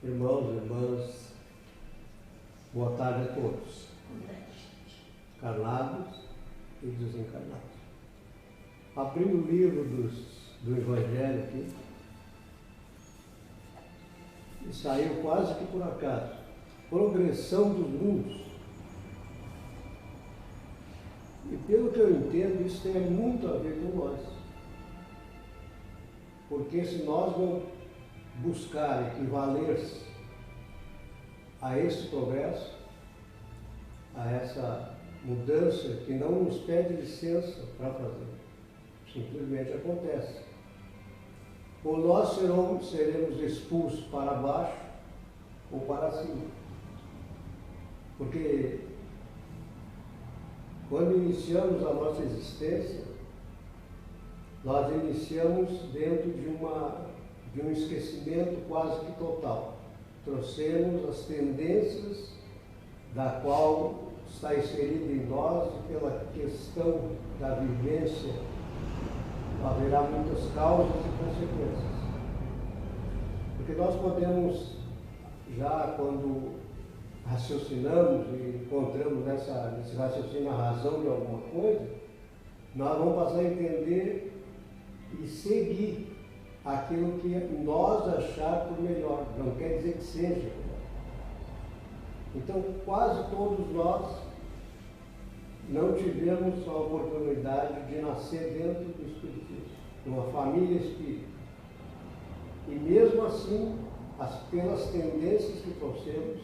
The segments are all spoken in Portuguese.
Irmãos, irmãs, boa tarde a todos, encarnados e desencarnados. Abrindo o livro do Evangelho aqui, e saiu quase que por acaso, progressão dos mundos. E pelo que eu entendo, isso tem muito a ver com nós. Porque se nós não buscar equivaler-se a esse progresso, a essa mudança que não nos pede licença para fazer, simplesmente acontece. Ou nós seremos expulsos para baixo ou para cima. Porque quando iniciamos a nossa existência, nós iniciamos dentro de um esquecimento quase que total. Trouxemos as tendências da qual está inserida em nós e pela questão da vivência haverá muitas causas e consequências. Porque nós podemos, já quando raciocinamos e encontramos nesse raciocínio a razão de alguma coisa, nós vamos passar a entender e seguir aquilo que nós achar por melhor. Não quer dizer que seja melhor. Então, quase todos nós não tivemos a oportunidade de nascer dentro do Espiritismo, numa família espírita. E mesmo assim, pelas tendências que trouxemos,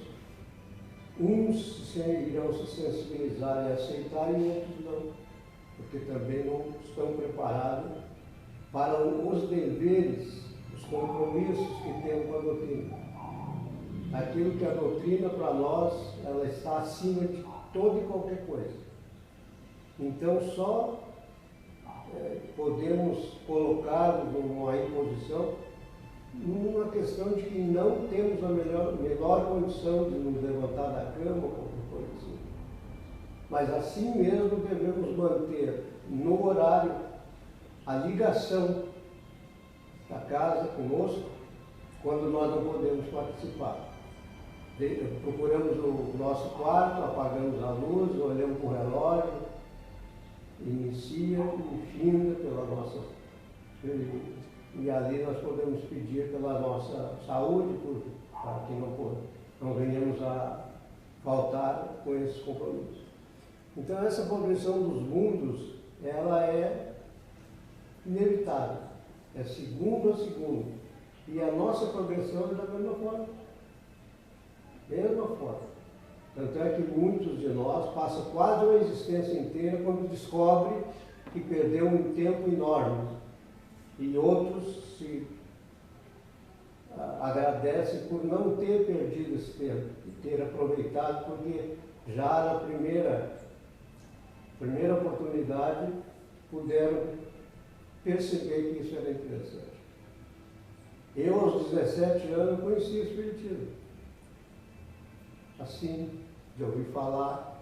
uns irão se sensibilizar e aceitar e outros não, porque também não estão preparados para os deveres, os compromissos que temos com a doutrina. Aquilo que a doutrina, para nós, ela está acima de toda e qualquer coisa. Então, só podemos colocar-nos numa imposição numa questão de que não temos a melhor condição de nos levantar da cama ou qualquer coisa assim. Mas assim mesmo devemos manter no horário a ligação da casa conosco quando nós não podemos participar. Procuramos o nosso quarto, apagamos a luz, olhamos para o relógio, inicia e finda pela nossa... E ali nós podemos pedir pela nossa saúde, para que não venhamos a faltar com esses compromissos. Então essa progressão dos mundos, ela é inevitável, é segundo a segundo. E a nossa progressão é da mesma forma. Mesma forma. Tanto é que muitos de nós passam quase uma existência inteira quando descobrem que perdeu um tempo enorme. E outros se agradecem por não ter perdido esse tempo, e ter aproveitado, porque já na primeira oportunidade puderam perceber que isso era interessante. Eu, aos 17 anos, conheci o Espiritismo. Assim, de ouvir falar,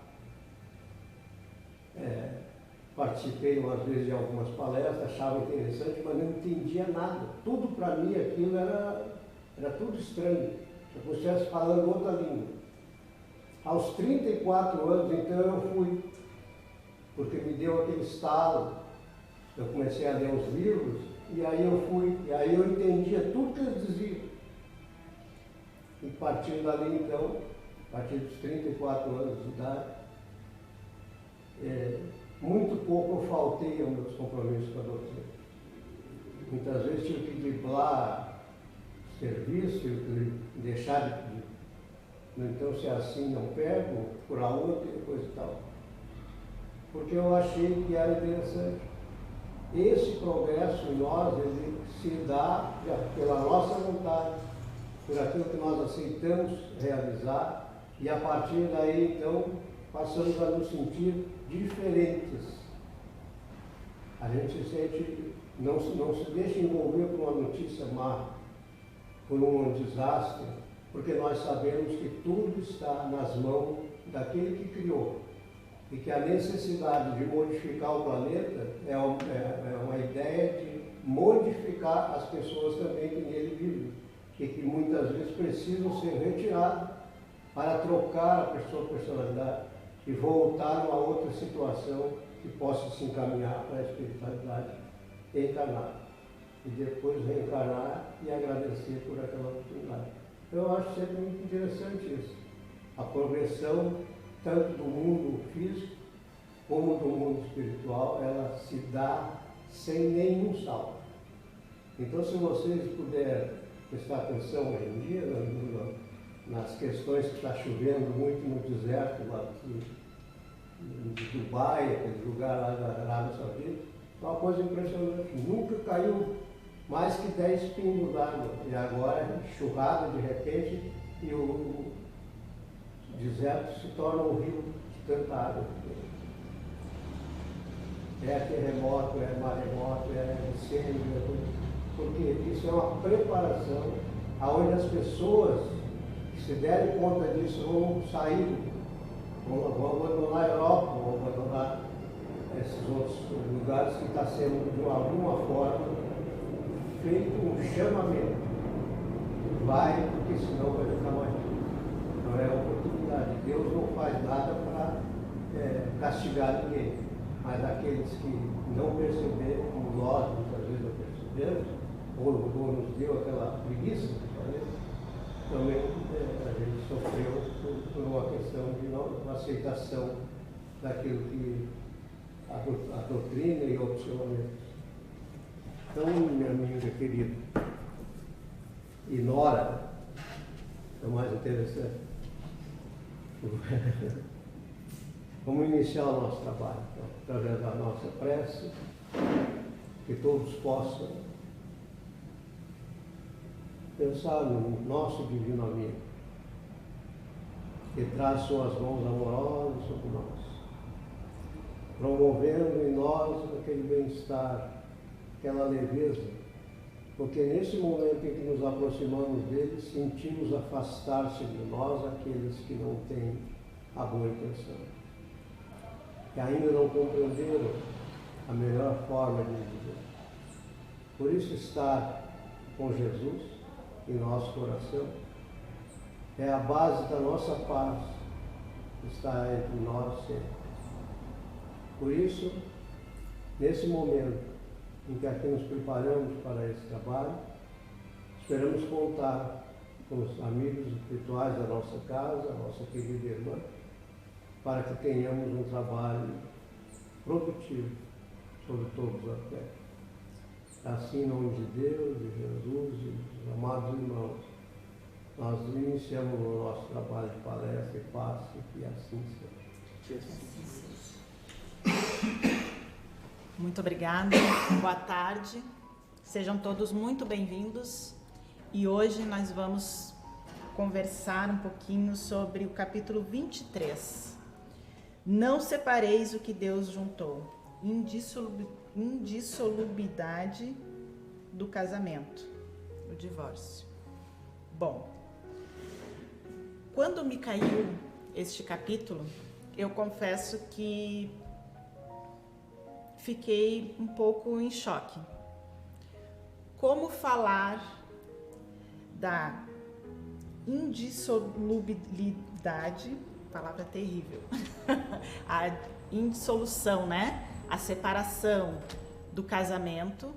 participei umas vezes de algumas palestras, achava interessante, mas não entendia nada. Tudo para mim aquilo era tudo estranho. Se eu estivesse falando outra língua. Aos 34 anos, então, eu fui, porque me deu aquele estalo. Eu comecei a ler os livros, e aí eu fui, e aí eu entendia tudo que eles diziam. E partindo dali, então, a partir dos 34 anos de idade, muito pouco eu faltei aos meus compromissos com a doutrina. Muitas vezes tive que driblar serviço, deixar de... Então, se assim não pego, procurar outra e coisa e tal. Porque eu achei que era interessante. Esse progresso em nós, ele se dá pela nossa vontade, por aquilo que nós aceitamos realizar, e a partir daí, então, passamos a nos sentir diferentes. A gente se sente, não se deixa envolver por uma notícia má, por um desastre, porque nós sabemos que tudo está nas mãos daquele que criou. E que a necessidade de modificar o planeta é uma ideia de modificar as pessoas também que nele vivem. que muitas vezes precisam ser retirados para trocar a sua personalidade e voltar a uma outra situação que possa se encaminhar para a espiritualidade encarnada. E depois reencarnar e agradecer por aquela oportunidade. Eu acho sempre muito interessante isso. A progressão, tanto do mundo físico como do mundo espiritual, ela se dá sem nenhum salto. Então, se vocês puderem prestar atenção hoje em dia, nas questões que está chovendo muito no deserto, lá de Dubai, aquele lugar lá da Arábia Saudita, é uma coisa impressionante. Nunca caiu mais que 10 pingos d'água. E agora é enxurrada de repente e o deserto se torna um rio de tanta água. É terremoto, é maremoto, é incêndio, porque isso é uma preparação aonde as pessoas que se derem conta disso vão sair, vão abandonar a Europa, vão abandonar esses outros lugares que está sendo de alguma forma feito um chamamento. Vai, porque senão vai ficar mais difícil. Não é oportunidade. Deus não faz nada para castigar ninguém. Mas aqueles que não perceberam, como nós muitas vezes não percebemos, ou nos deu aquela preguiça de fazer, também a gente sofreu por uma questão de não aceitação daquilo que a doutrina e o opcionamento. Então, minha amiga querida, e Nora, é o mais interessante. Vamos iniciar o nosso trabalho, então, através da nossa prece, que todos possam pensar no nosso divino amigo, que traz suas mãos amorosas sobre nós, promovendo em nós aquele bem-estar, aquela leveza, porque nesse momento em que nos aproximamos dele, sentimos afastar-se de nós aqueles que não têm a boa intenção, que ainda não compreenderam a melhor forma de viver. Por isso, estar com Jesus em nosso coração é a base da nossa paz, está entre nós sempre. Por isso, nesse momento em que aqui nos preparamos para esse trabalho, esperamos contar com os amigos espirituais da nossa casa, a nossa querida irmã, para que tenhamos um trabalho produtivo sobre todos os aspectos. Assim, em nome de Deus, de Jesus e dos amados irmãos, nós iniciamos o nosso trabalho de palestra e passe que assim seja. Muito obrigada, boa tarde, sejam todos muito bem-vindos e hoje nós vamos conversar um pouquinho sobre o capítulo 23. Não separeis o que Deus juntou, indissolubilidade do casamento, o divórcio. Bom, quando me caiu este capítulo, eu confesso que fiquei um pouco em choque. Como falar da indissolubilidade, palavra terrível, a indissolução, né? A separação do casamento,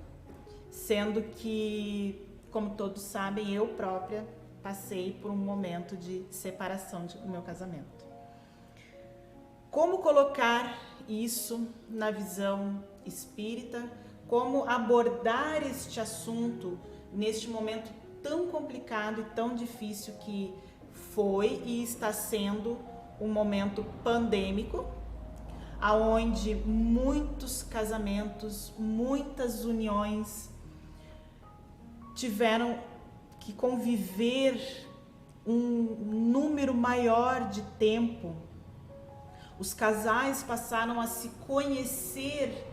sendo que, como todos sabem, eu própria passei por um momento de separação do meu casamento. Como colocar isso na visão espírita, como abordar este assunto neste momento tão complicado e tão difícil que foi e está sendo um momento pandêmico, aonde muitos casamentos, muitas uniões tiveram que conviver um número maior de tempo. Os casais passaram a se conhecer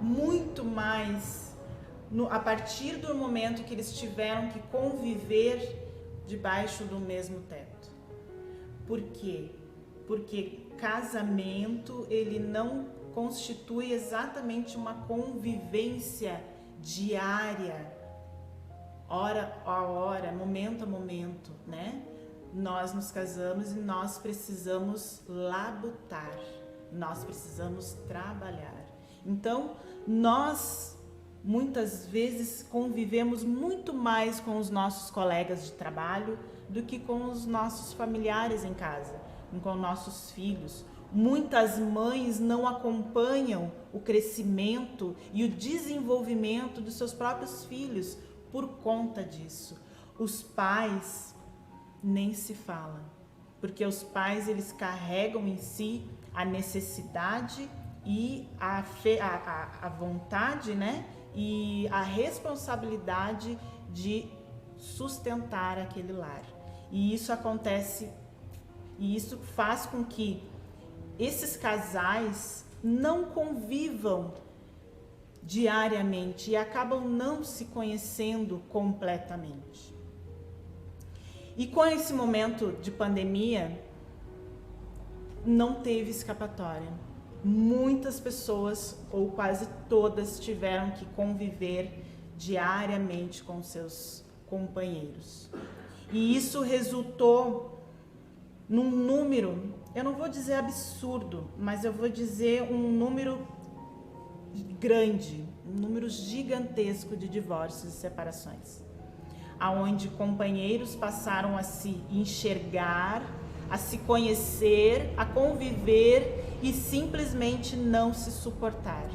muito mais a partir do momento que eles tiveram que conviver debaixo do mesmo teto. Por quê? Porque casamento, ele não constitui exatamente uma convivência diária hora a hora, momento a momento, né? Nós nos casamos e nós precisamos labutar, nós precisamos trabalhar. Então, nós muitas vezes convivemos muito mais com os nossos colegas de trabalho do que com os nossos familiares em casa, com nossos filhos. Muitas mães não acompanham o crescimento e o desenvolvimento dos seus próprios filhos por conta disso. Os pais nem se fala, porque os pais eles carregam em si a necessidade e a vontade, né? E a responsabilidade de sustentar aquele lar. E isso acontece, e isso faz com que esses casais não convivam diariamente e acabam não se conhecendo completamente. E com esse momento de pandemia, não teve escapatória. Muitas pessoas, ou quase todas, tiveram que conviver diariamente com seus companheiros. E isso resultou num número, eu não vou dizer absurdo, mas eu vou dizer um número grande, um número gigantesco de divórcios e separações, aonde companheiros passaram a se enxergar, a se conhecer, a conviver e simplesmente não se suportar.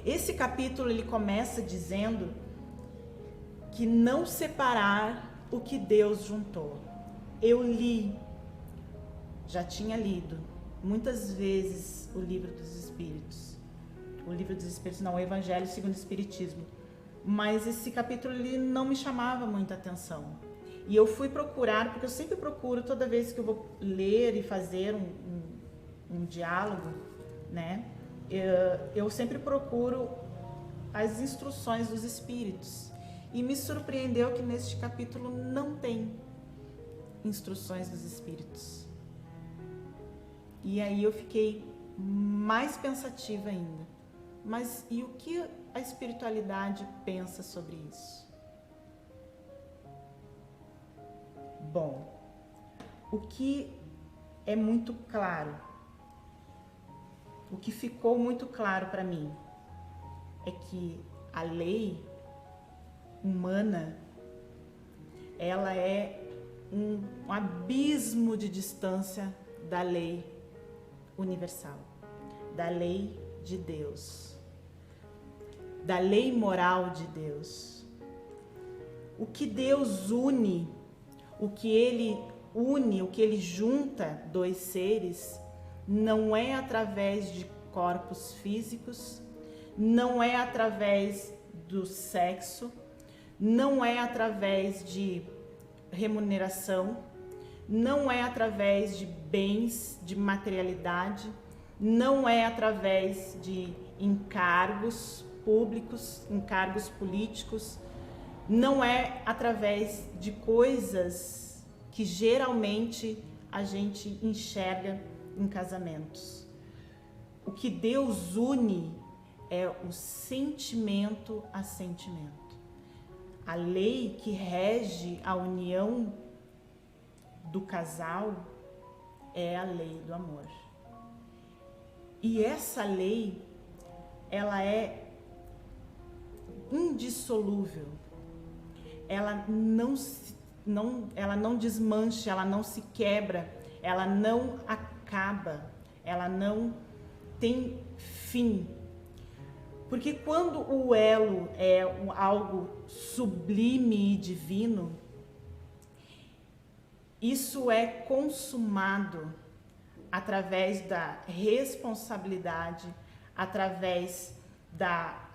Esse capítulo ele começa dizendo que não separar o que Deus juntou. Eu já tinha lido muitas vezes o livro dos Espíritos. O Evangelho segundo o Espiritismo. Mas esse capítulo ele não me chamava muita atenção. E eu fui procurar, porque eu sempre procuro, toda vez que eu vou ler e fazer um diálogo, né? Eu sempre procuro as instruções dos Espíritos. E me surpreendeu que neste capítulo não tem instruções dos Espíritos. E aí eu fiquei mais pensativa ainda. Mas e o que a espiritualidade pensa sobre isso? Bom, o que é muito claro, o que ficou muito claro para mim é que a lei humana, ela é um abismo de distância da lei universal, da lei de Deus, da lei moral de Deus. O que Deus une, o que ele junta dois seres, não é através de corpos físicos, não é através do sexo, não é através de remuneração, não é através de bens, de materialidade, não é através de encargos públicos, encargos políticos, não é através de coisas que geralmente a gente enxerga em casamentos. O que Deus une é o sentimento a sentimento. A lei que rege a união do casal é a lei do amor. E essa lei, ela é indissolúvel. Ela não desmancha, ela não se quebra, ela não acaba, ela não tem fim. Porque quando o elo é algo sublime e divino, isso é consumado através da responsabilidade, através da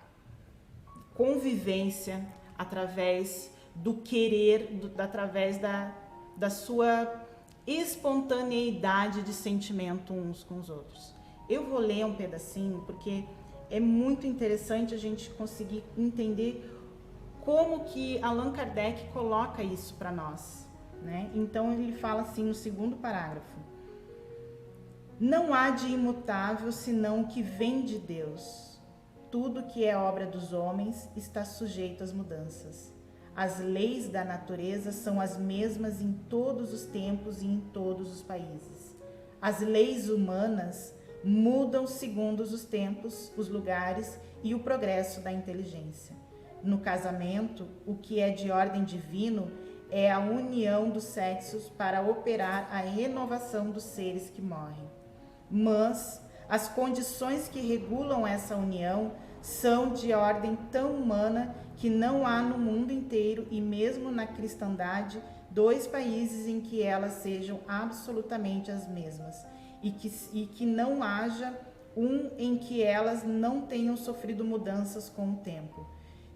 convivência, através do querer, através da sua espontaneidade de sentimento uns com os outros. Eu vou ler um pedacinho porque é muito interessante a gente conseguir entender como que Allan Kardec coloca isso para nós, né? Então ele fala assim no segundo parágrafo: não há de imutável senão o que vem de Deus. tudo que é obra dos homens está sujeito às mudanças. As leis da natureza são as mesmas em todos os tempos e em todos os países. As leis humanas mudam segundo os tempos, os lugares e o progresso da inteligência. No casamento, o que é de ordem divino é a união dos sexos para operar a renovação dos seres que morrem. Mas as condições que regulam essa união são de ordem tão humana que não há no mundo inteiro e mesmo na cristandade 2 países em que elas sejam absolutamente as mesmas e que não haja um em que elas não tenham sofrido mudanças com o tempo.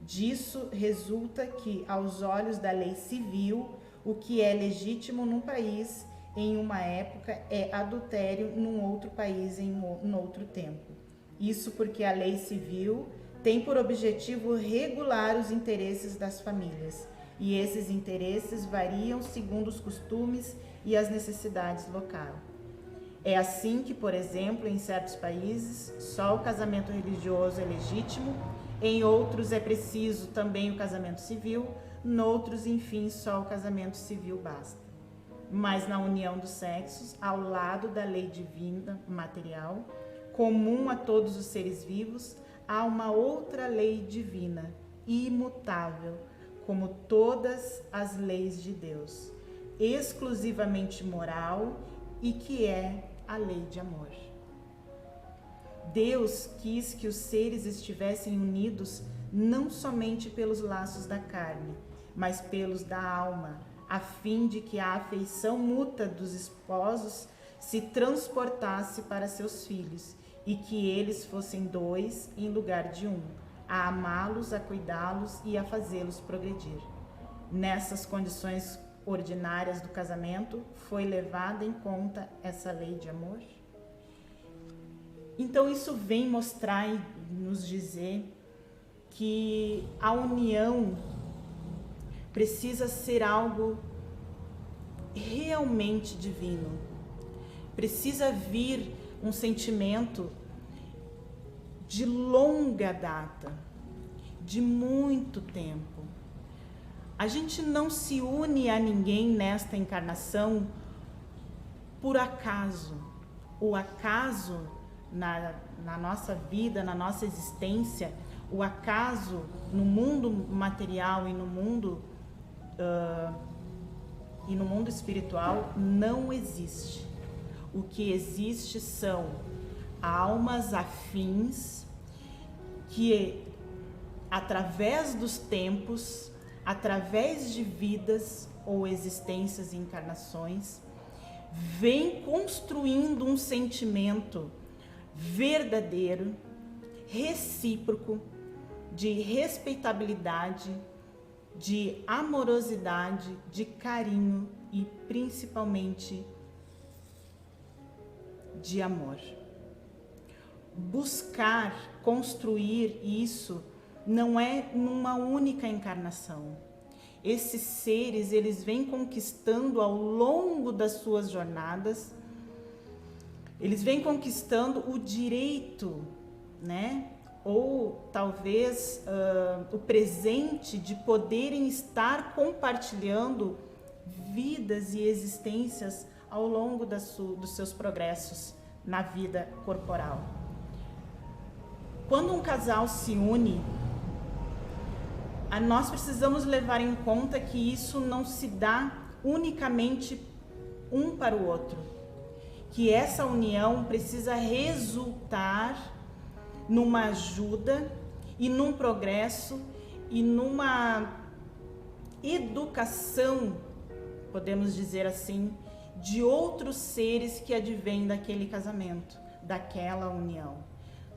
Disso resulta que, aos olhos da lei civil, o que é legítimo num país em uma época é adultério num outro país em outro tempo. Isso porque a lei civil tem por objetivo regular os interesses das famílias, e esses interesses variam segundo os costumes e as necessidades locais. É assim que, por exemplo, em certos países, só o casamento religioso é legítimo, em outros é preciso também o casamento civil, noutros, enfim, só o casamento civil basta. Mas na união dos sexos, ao lado da lei divina material, comum a todos os seres vivos, há uma outra lei divina, imutável, como todas as leis de Deus, exclusivamente moral e que é a lei de amor. Deus quis que os seres estivessem unidos não somente pelos laços da carne, mas pelos da alma, a fim de que a afeição mútua dos esposos se transportasse para seus filhos e que eles fossem 2 em lugar de 1, a amá-los, a cuidá-los e a fazê-los progredir. Nessas condições ordinárias do casamento, foi levada em conta essa lei de amor? Então isso vem mostrar e nos dizer que a união precisa ser algo realmente divino. Precisa vir um sentimento de longa data, de muito tempo. A gente não se une a ninguém nesta encarnação por acaso. O acaso na nossa vida, na nossa existência, o acaso no mundo material e no mundo espiritual não existe. O que existe são almas afins que, através dos tempos, através de vidas ou existências e encarnações, vêm construindo um sentimento verdadeiro, recíproco, de respeitabilidade, de amorosidade, de carinho e principalmente de amor. Buscar construir isso não é numa única encarnação. Esses seres, eles vêm conquistando ao longo das suas jornadas, eles vêm conquistando o direito, né? Ou talvez o presente de poderem estar compartilhando vidas e existências ao longo dos seus progressos na vida corporal. Quando um casal se une, nós precisamos levar em conta que isso não se dá unicamente um para o outro, que essa união precisa resultar numa ajuda e num progresso e numa educação, podemos dizer assim, de outros seres que advêm daquele casamento, daquela união.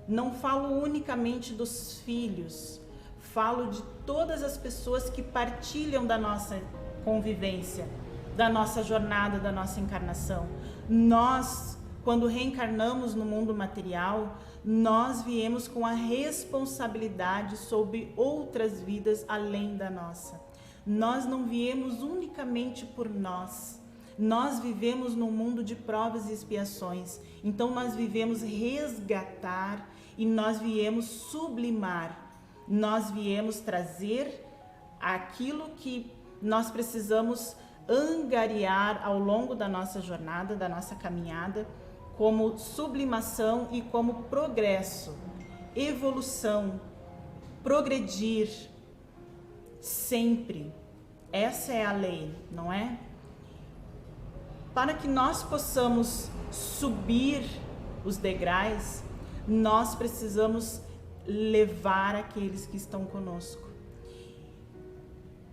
Não falo unicamente dos filhos, falo de todas as pessoas que partilham da nossa convivência, da nossa jornada, da nossa encarnação. Nós, quando reencarnamos no mundo material, nós viemos com a responsabilidade sobre outras vidas além da nossa. Nós não viemos unicamente por nós. Nós vivemos num mundo de provas e expiações. Então nós vivemos resgatar e nós viemos sublimar, nós viemos trazer aquilo que nós precisamos angariar ao longo da nossa jornada, da nossa caminhada, como sublimação e como progresso, evolução, progredir sempre. Essa é a lei, não é? Para que nós possamos subir os degraus, nós precisamos levar aqueles que estão conosco.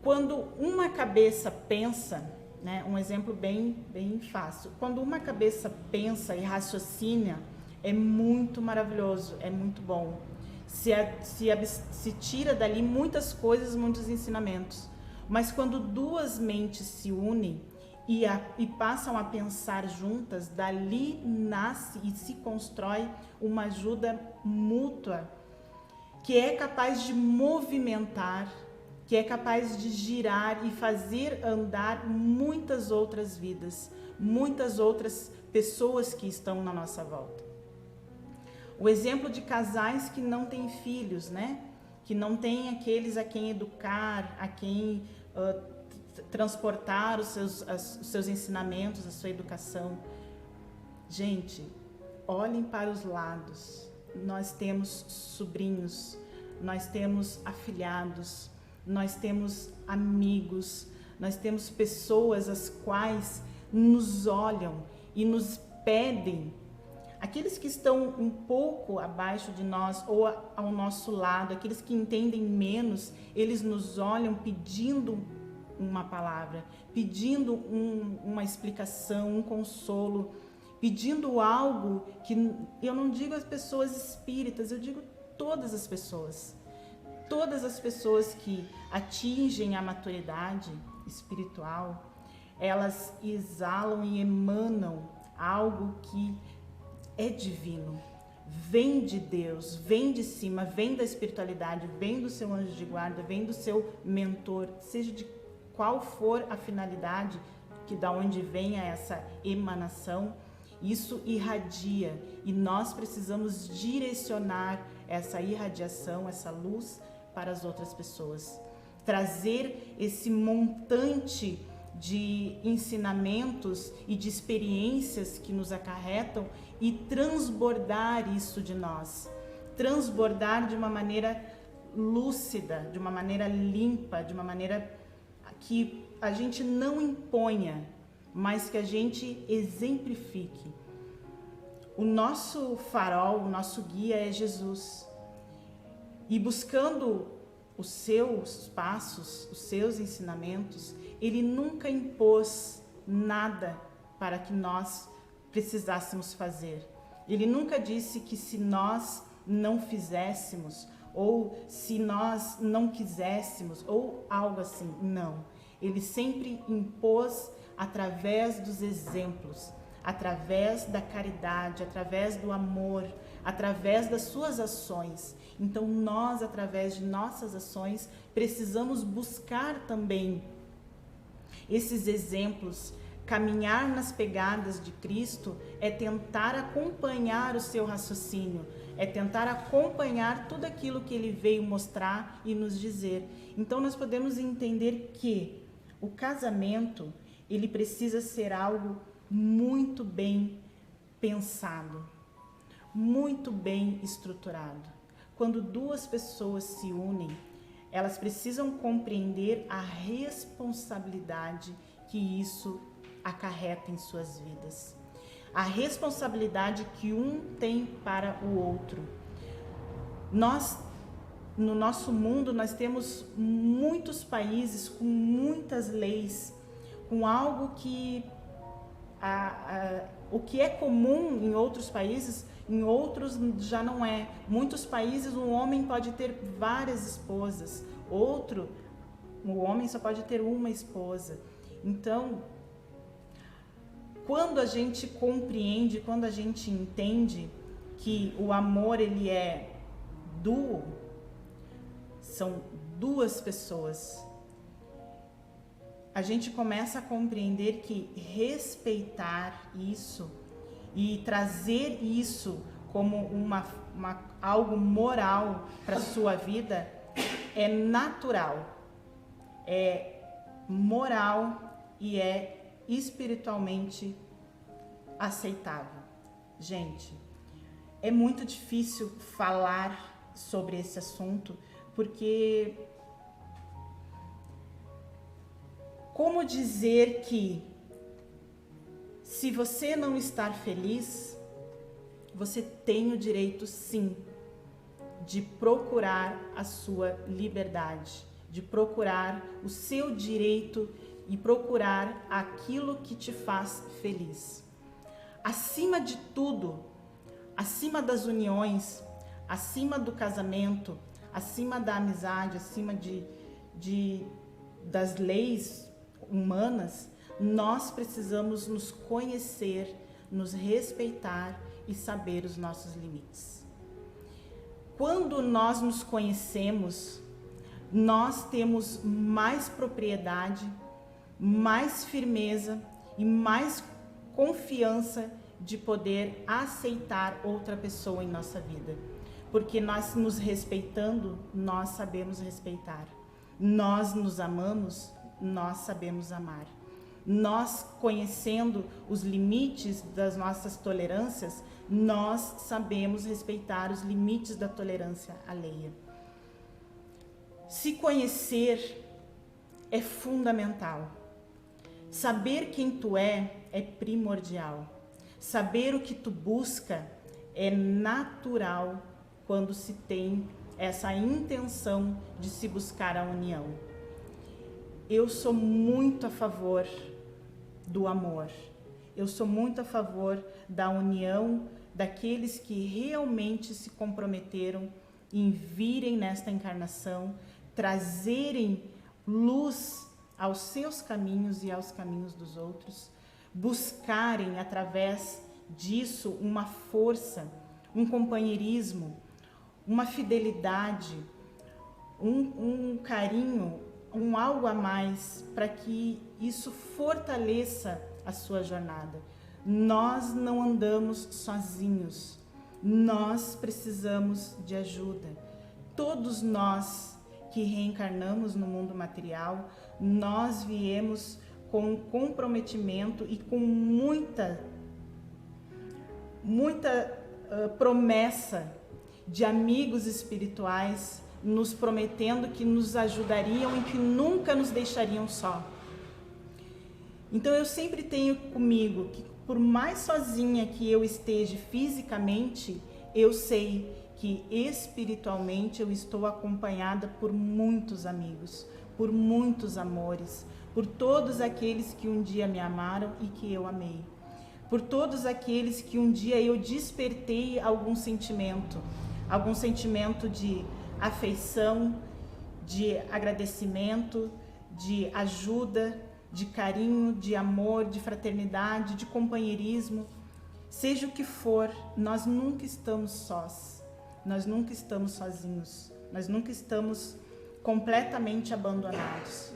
Quando uma cabeça pensa, né, um exemplo bem fácil, quando uma cabeça pensa e raciocina, é muito maravilhoso, é muito bom. Se tira dali muitas coisas, muitos ensinamentos. Mas quando duas mentes se unem e passam a pensar juntas, dali nasce e se constrói uma ajuda mútua, que é capaz de movimentar, que é capaz de girar e fazer andar muitas outras vidas, muitas outras pessoas que estão na nossa volta. O exemplo de casais que não têm filhos, né? Que não têm aqueles a quem educar, a quem transportar os seus ensinamentos, a sua educação. Gente, olhem para os lados. Nós temos sobrinhos, nós temos afilhados, nós temos amigos, nós temos pessoas as quais nos olham e nos pedem. Aqueles que estão um pouco abaixo de nós ou ao nosso lado, aqueles que entendem menos, eles nos olham pedindo uma palavra, pedindo uma explicação, um consolo, pedindo algo que eu não digo as pessoas espíritas, eu digo todas as pessoas. Todas as pessoas que atingem a maturidade espiritual, elas exalam e emanam algo que é divino, vem de Deus, vem de cima, vem da espiritualidade, vem do seu anjo de guarda, vem do seu mentor, seja de qual for a finalidade, que da onde venha essa emanação, isso irradia e nós precisamos direcionar essa irradiação, essa luz para as outras pessoas, trazer esse montante de ensinamentos e de experiências que nos acarretam e transbordar isso de nós, transbordar de uma maneira lúcida, de uma maneira limpa, de uma maneira que a gente não imponha, mas que a gente exemplifique. O nosso farol, o nosso guia é Jesus. E buscando os seus passos, os seus ensinamentos, ele nunca impôs nada para que nós precisássemos fazer. Ele nunca disse que se nós não fizéssemos, ou se nós não quiséssemos, ou algo assim. Não. Ele sempre impôs através dos exemplos, através da caridade, através do amor, através das suas ações. Então nós, através de nossas ações, precisamos buscar também esses exemplos. Caminhar nas pegadas de Cristo é tentar acompanhar o seu raciocínio, é tentar acompanhar tudo aquilo que ele veio mostrar e nos dizer. Então nós podemos entender que o casamento, ele precisa ser algo muito bem pensado, muito bem estruturado. Quando duas pessoas se unem, elas precisam compreender a responsabilidade que isso acarreta em suas vidas. A responsabilidade que um tem para o outro. Nós, no nosso mundo, nós temos muitos países com muitas leis, com algo que o que é comum em outros países, em outros já não é. Muitos países um homem pode ter várias esposas, o homem só pode ter uma esposa. Então, quando a gente compreende, quando a gente entende que o amor ele é duo, são duas pessoas, a gente começa a compreender que respeitar isso e trazer isso como algo moral para a sua vida, é natural, é moral e é espiritualmente aceitável. Gente, é muito difícil falar sobre esse assunto, porque como dizer que se você não estar feliz, você tem o direito sim de procurar a sua liberdade, de procurar o seu direito e procurar aquilo que te faz feliz. Acima de tudo, acima das uniões, acima do casamento, acima da amizade, acima das leis humanas, nós precisamos nos conhecer, nos respeitar e saber os nossos limites. Quando nós nos conhecemos, nós temos mais propriedade, mais firmeza e mais confiança de poder aceitar outra pessoa em nossa vida. Porque nós nos respeitando, nós sabemos respeitar. Nós nos amamos, nós sabemos amar. Nós conhecendo os limites das nossas tolerâncias, nós sabemos respeitar os limites da tolerância alheia. Se conhecer é fundamental. Saber quem tu é primordial. Saber o que tu busca é natural quando se tem essa intenção de se buscar a união. Eu sou muito a favor do amor. Eu sou muito a favor da união daqueles que realmente se comprometeram em virem nesta encarnação, trazerem luz aos seus caminhos e aos caminhos dos outros, buscarem através disso uma força, um companheirismo, uma fidelidade, um carinho, um algo a mais para que isso fortaleça a sua jornada. Nós não andamos sozinhos, nós precisamos de ajuda. Todos nós que reencarnamos no mundo material, nós viemos com comprometimento e com muita promessa de amigos espirituais nos prometendo que nos ajudariam e que nunca nos deixariam só. Então eu sempre tenho comigo que por mais sozinha que eu esteja fisicamente, eu sei que espiritualmente eu estou acompanhada por muitos amigos, por muitos amores, por todos aqueles que um dia me amaram e que eu amei, por todos aqueles que um dia eu despertei algum sentimento de afeição, de agradecimento, de ajuda, de carinho, de amor, de fraternidade, de companheirismo. Seja o que for, nós nunca estamos sós, nós nunca estamos sozinhos, nós nunca estamos completamente abandonados.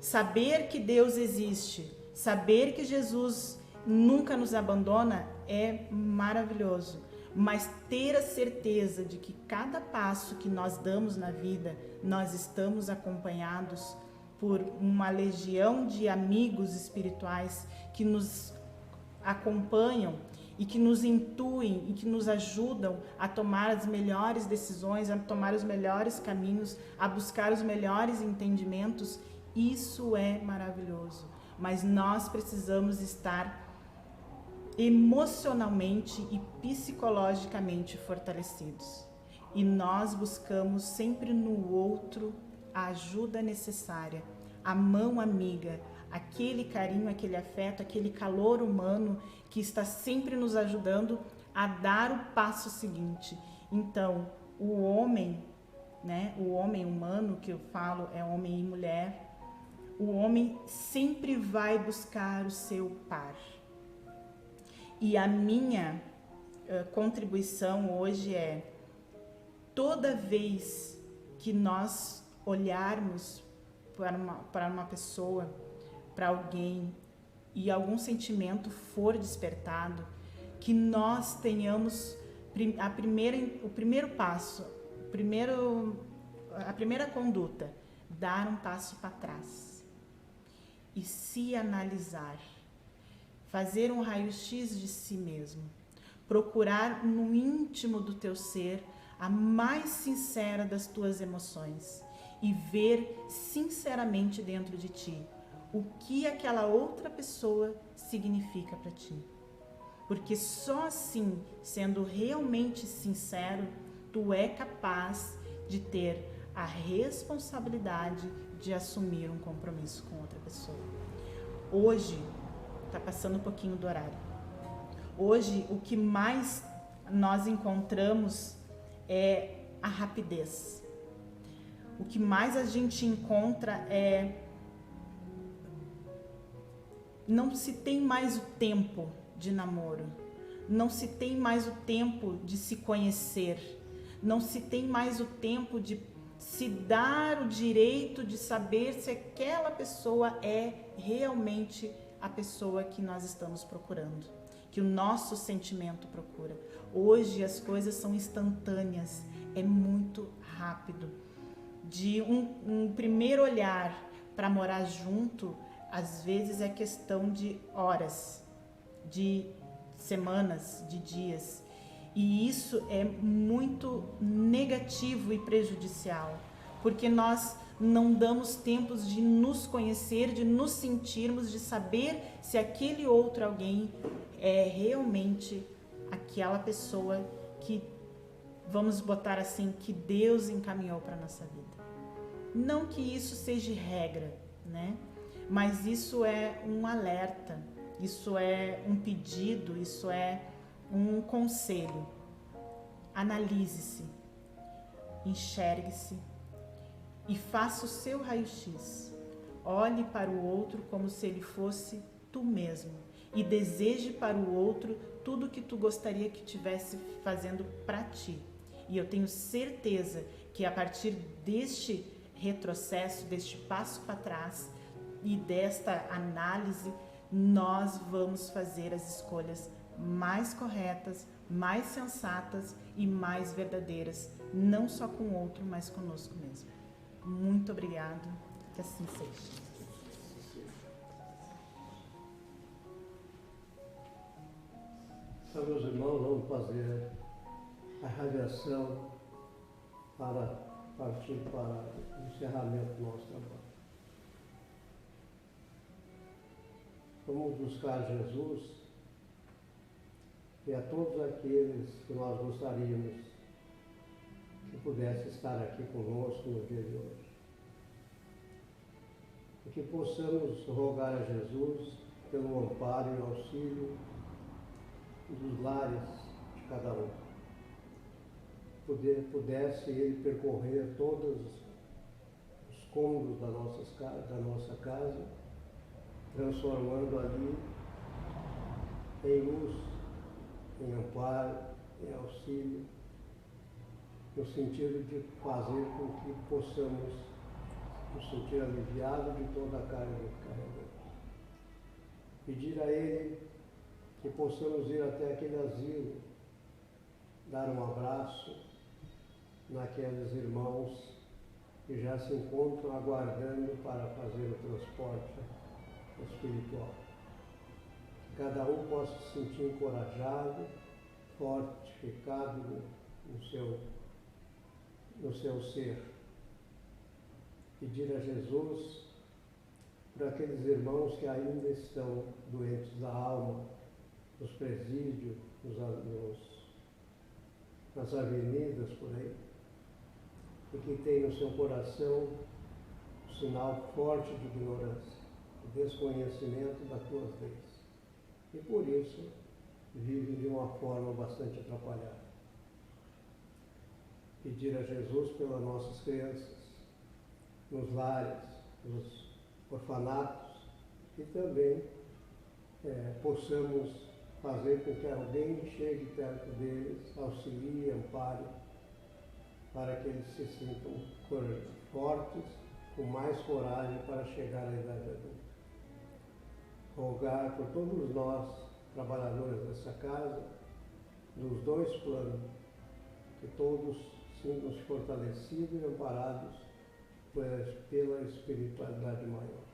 Saber que Deus existe, saber que Jesus nunca nos abandona é maravilhoso, mas ter a certeza de que cada passo que nós damos na vida, nós estamos acompanhados por uma legião de amigos espirituais que nos acompanham e que nos intuem e que nos ajudam a tomar as melhores decisões, a tomar os melhores caminhos, a buscar os melhores entendimentos. Isso é maravilhoso, mas nós precisamos estar emocionalmente e psicologicamente fortalecidos. E nós buscamos sempre no outro a ajuda necessária, a mão amiga, aquele carinho, aquele afeto, aquele calor humano que está sempre nos ajudando a dar o passo seguinte. Então, o homem, né, o homem humano que eu falo é homem e mulher, o homem sempre vai buscar o seu par. E a minha contribuição hoje é, toda vez que nós olharmos para uma pessoa, para alguém, e algum sentimento for despertado, que nós tenhamos o primeiro passo, a primeira conduta, dar um passo para trás e se analisar, fazer um raio-x de si mesmo, procurar no íntimo do teu ser a mais sincera das tuas emoções e ver sinceramente dentro de ti o que aquela outra pessoa significa para ti. Porque só assim, sendo realmente sincero, tu é capaz de ter a responsabilidade de assumir um compromisso com outra pessoa. Hoje, tá passando um pouquinho do horário. Hoje, o que mais nós encontramos é a rapidez. O que mais a gente encontra é... não se tem mais o tempo de namoro, não se tem mais o tempo de se conhecer, não se tem mais o tempo de se dar o direito de saber se aquela pessoa é realmente a pessoa que nós estamos procurando, que o nosso sentimento procura. Hoje as coisas são instantâneas, é muito rápido. De um primeiro olhar para morar junto, às vezes é questão de horas, de semanas, de dias. E isso é muito negativo e prejudicial, porque nós não damos tempos de nos conhecer, de nos sentirmos, de saber se aquele outro alguém é realmente aquela pessoa que, vamos botar assim, que Deus encaminhou para a nossa vida. Não que isso seja regra, né? Mas isso é um alerta, isso é um pedido, isso é um conselho. Analise-se, enxergue-se e faça o seu raio-x. Olhe para o outro como se ele fosse tu mesmo e deseje para o outro tudo que tu gostaria que estivesse fazendo para ti. E eu tenho certeza que a partir deste retrocesso, deste passo para trás e desta análise, nós vamos fazer as escolhas mais corretas, mais sensatas e mais verdadeiras, não só com o outro, mas conosco mesmo. Muito obrigado, que assim seja. Então, meus irmãos, vamos fazer a radiação para partir para o encerramento do nosso trabalho. Vamos buscar Jesus e a todos aqueles que nós gostaríamos que pudesse estar aqui conosco no dia de hoje. E que possamos rogar a Jesus pelo amparo e auxílio dos lares de cada um. Pudesse ele percorrer todos os cômodos da nossa casa, transformando ali em luz, em amparo, em auxílio, no sentido de fazer com que possamos nos sentir aliviados de toda a carga que carregamos. Pedir a Ele que possamos ir até aquele asilo, dar um abraço naqueles irmãos que já se encontram aguardando para fazer o transporte espiritual. Que cada um possa se sentir encorajado, fortificado no seu ser. Pedir a Jesus para aqueles irmãos que ainda estão doentes da alma, nos presídios, nas avenidas por aí, e que tem no seu coração um sinal forte de ignorância, de desconhecimento das tuas leis. E por isso vivem de uma forma bastante atrapalhada. Pedir a Jesus pelas nossas crianças, nos lares, nos orfanatos, e também possamos fazer com que alguém chegue perto deles, auxilie, ampare, para que eles se sintam fortes, com mais coragem para chegar à idade adulta. Rogar por todos nós, trabalhadores dessa casa, dos dois planos, que todos sintam-se fortalecidos e amparados pela espiritualidade maior.